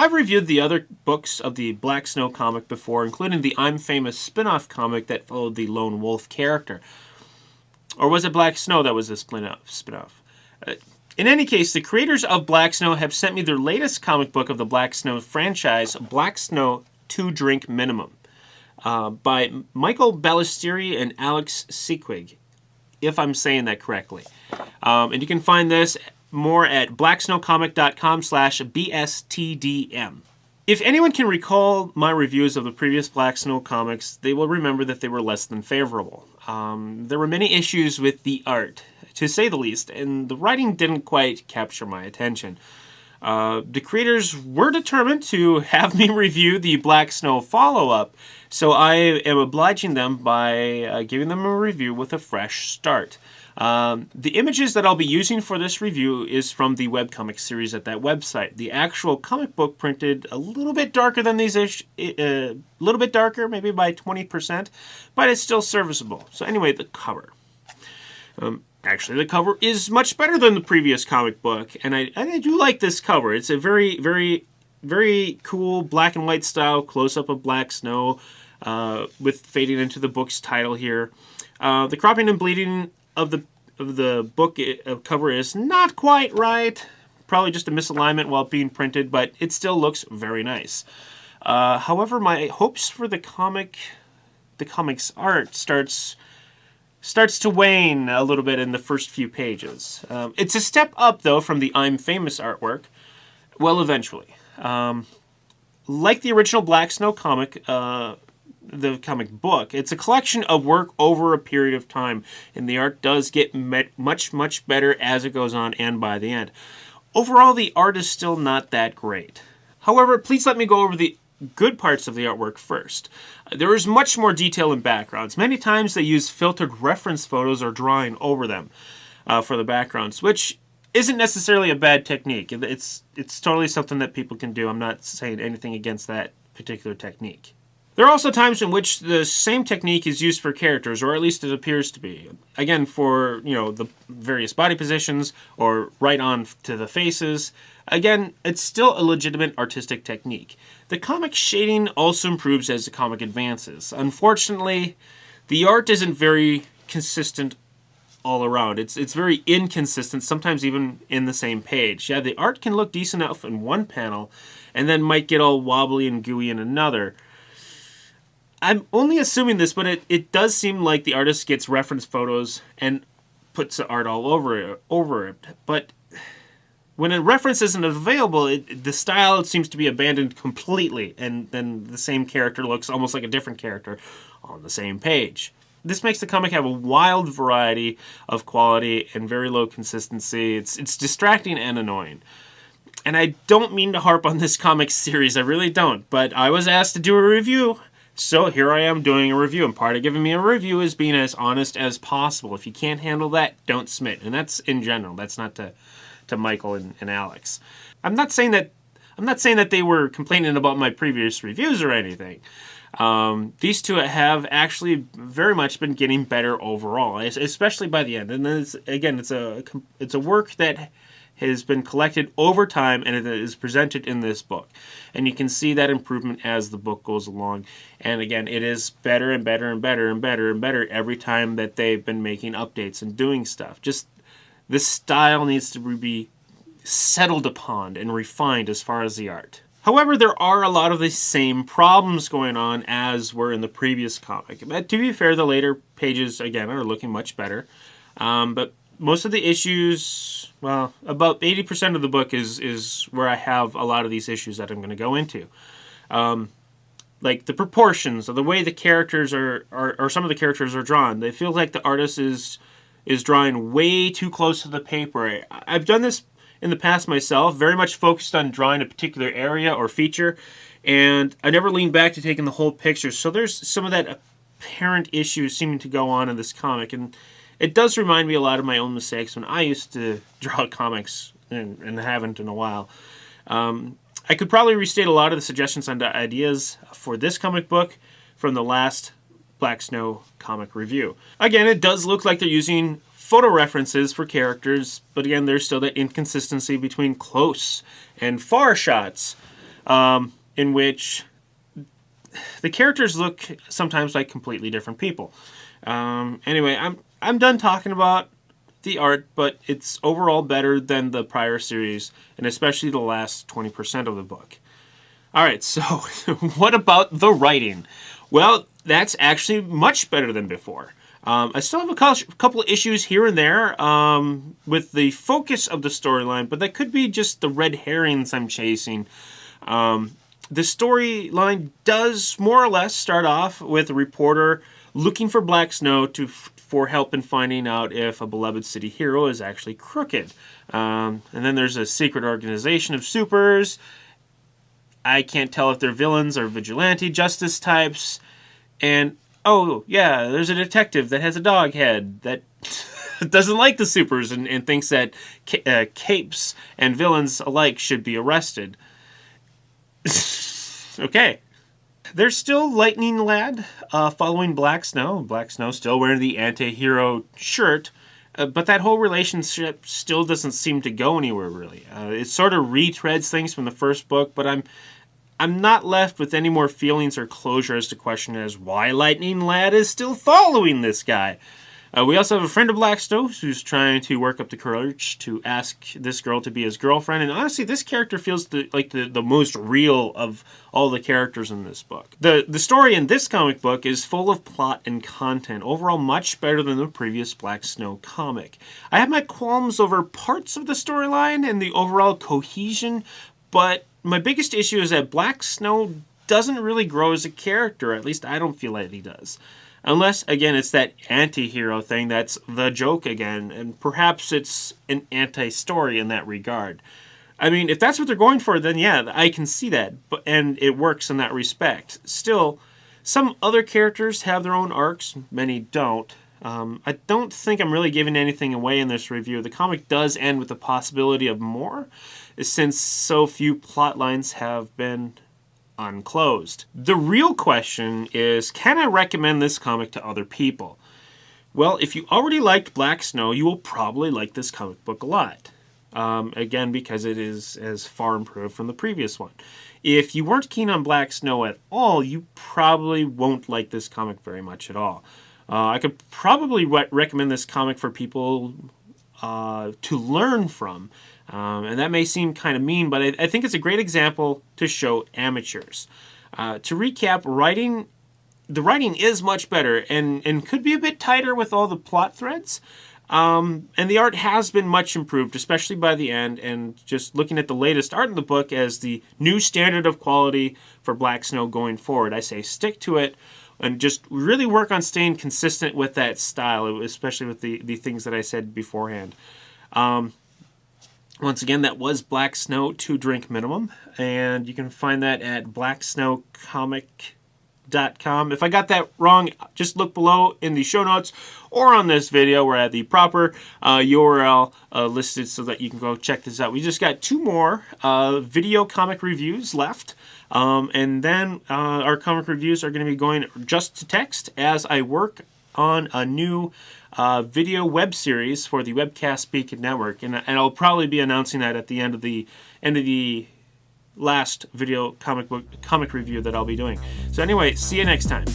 I've reviewed the other books of the Black Snow comic before, including the I'm Famous spin-off comic that followed the Lone Wolf character. Or was it Black Snow that was a spin-off? In any case, the creators of Black Snow have sent me their latest comic book of the Black Snow franchise, Black Snow 2 Drink Minimum, by Michael Ballestieri and Alex Sequig, if I'm saying that correctly. And you can find this more at blacksnowcomic.com/BSTDM. If anyone can recall my reviews of the previous Black Snow comics, they will remember that they were less than favorable. There were many issues with the art, to say the least, and the writing didn't quite capture my attention. The creators were determined to have me review the Black Snow follow-up, so I am obliging them by giving them a review with a fresh start. The images that I'll be using for this review is from the webcomic series at that website. The actual comic book printed a little bit darker than these a little bit darker, maybe by 20%, but it's still serviceable. So anyway, the cover. Actually, the cover is much better than the previous comic book, and I do like this cover. It's a very, very, very cool black and white style close-up of Black Snow, with fading into the book's title here. The cropping and bleeding of the book cover is not quite right. Probably just a misalignment while being printed, but it still looks very nice. However, my hopes for the comic's art starts to wane a little bit in the first few pages. It's a step up, though, from the I'm Famous artwork. Well, eventually. Like the original Black Snow comic, the comic book, it's a collection of work over a period of time, and the art does get much, much better as it goes on and by the end. Overall, the art is still not that great. However, please let me go over the good parts of the artwork first. There is much more detail in backgrounds. Many times they use filtered reference photos or drawing over them for the backgrounds, which isn't necessarily a bad technique. It's totally something that people can do. I'm not saying anything against that particular technique. There are also times in which the same technique is used for characters, or at least it appears to be. Again, for, the various body positions, or right on to the faces. Again, it's still a legitimate artistic technique. The comic shading also improves as the comic advances. Unfortunately, the art isn't very consistent all around. It's very inconsistent, sometimes even in the same page. Yeah, the art can look decent enough in one panel, and then might get all wobbly and gooey in another. I'm only assuming this, but it does seem like the artist gets reference photos and puts the art all over it. But when a reference isn't available, the style seems to be abandoned completely, and then the same character looks almost like a different character on the same page. This makes the comic have a wild variety of quality and very low consistency. It's distracting and annoying. And I don't mean to harp on this comic series, I really don't, but I was asked to do a review. So here I am doing a review, and part of giving me a review is being as honest as possible. If you can't handle that, don't submit. And that's in general. That's not to Michael and Alex. I'm not saying that they were complaining about my previous reviews or anything. These two have actually very much been getting better overall, especially by the end. And then it's a work that has been collected over time, and it is presented in this book. And you can see that improvement as the book goes along. And again, it is better and better and better and better and better every time that they've been making updates and doing stuff. Just this style needs to be settled upon and refined as far as the art. However, there are a lot of the same problems going on as were in the previous comic. But to be fair, the later pages, again, are looking much better. But most of the issues, well, about 80% of the book is where I have a lot of these issues that I'm going to go into. Like the proportions, or the way the characters or some of the characters are drawn. They feel like the artist is drawing way too close to the paper. I've done this in the past myself, very much focused on drawing a particular area or feature, and I never leaned back to taking the whole picture. So there's some of that apparent issue seeming to go on in this comic, and it does remind me a lot of my own mistakes when I used to draw comics and haven't in a while. I could probably restate a lot of the suggestions and ideas for this comic book from the last Black Snow comic review. Again, it does look like they're using photo references for characters, but again, there's still that inconsistency between close and far shots. in which the characters look sometimes like completely different people. Anyway, I'm done talking about the art, but it's overall better than the prior series, and especially the last 20% of the book. All right, so what about the writing? Well, that's actually much better than before. I still have a couple of issues here and there with the focus of the storyline, but that could be just the red herrings I'm chasing. The storyline does more or less start off with a reporter looking for Black Snow for help in finding out if a beloved city hero is actually crooked. And then there's a secret organization of supers. I can't tell if they're villains or vigilante justice types. And, oh, yeah, there's a detective that has a dog head that doesn't like the supers and thinks that capes and villains alike should be arrested. Okay. There's still Lightning Lad following Black Snow. Black Snow still wearing the anti-hero shirt, but that whole relationship still doesn't seem to go anywhere, really. It sort of retreads things from the first book, but I'm not left with any more feelings or closure as to question as why Lightning Lad is still following this guy. We also have a friend of Black Snow who's trying to work up the courage to ask this girl to be his girlfriend. And honestly, this character feels like the most real of all the characters in this book. The story in this comic book is full of plot and content. Overall, much better than the previous Black Snow comic. I have my qualms over parts of the storyline and the overall cohesion, but my biggest issue is that Black Snow doesn't really grow as a character. At least I don't feel like he does. Unless, again, it's that anti-hero thing that's the joke again, and perhaps it's an anti-story in that regard. I mean, if that's what they're going for, then yeah, I can see that, and it works in that respect. Still, some other characters have their own arcs, many don't. I don't think I'm really giving anything away in this review. The comic does end with the possibility of more, since so few plot lines have been unclosed. The real question is, can I recommend this comic to other people? Well, if you already liked Black Snow, you will probably like this comic book a lot. Again, because it is as far improved from the previous one. If you weren't keen on Black Snow at all, you probably won't like this comic very much at all. I could probably recommend this comic for people to learn from. And that may seem kind of mean, but I think it's a great example to show amateurs. To recap, the writing is much better and could be a bit tighter with all the plot threads. And the art has been much improved, especially by the end, and just looking at the latest art in the book as the new standard of quality for Black Snow going forward. I say stick to it and just really work on staying consistent with that style, especially with the things that I said beforehand. Once again, that was Black Snow 2-drink minimum, and you can find that at blacksnowcomic.com. If I got that wrong, just look below in the show notes or on this video where I have the proper URL listed so that you can go check this out. We just got 2 more video comic reviews left, and then our comic reviews are going to be going just to text as I work on a new video web series for the Webcast Beacon Network, and I'll probably be announcing that at the end of the last video comic review that I'll be doing. So anyway, see you next time.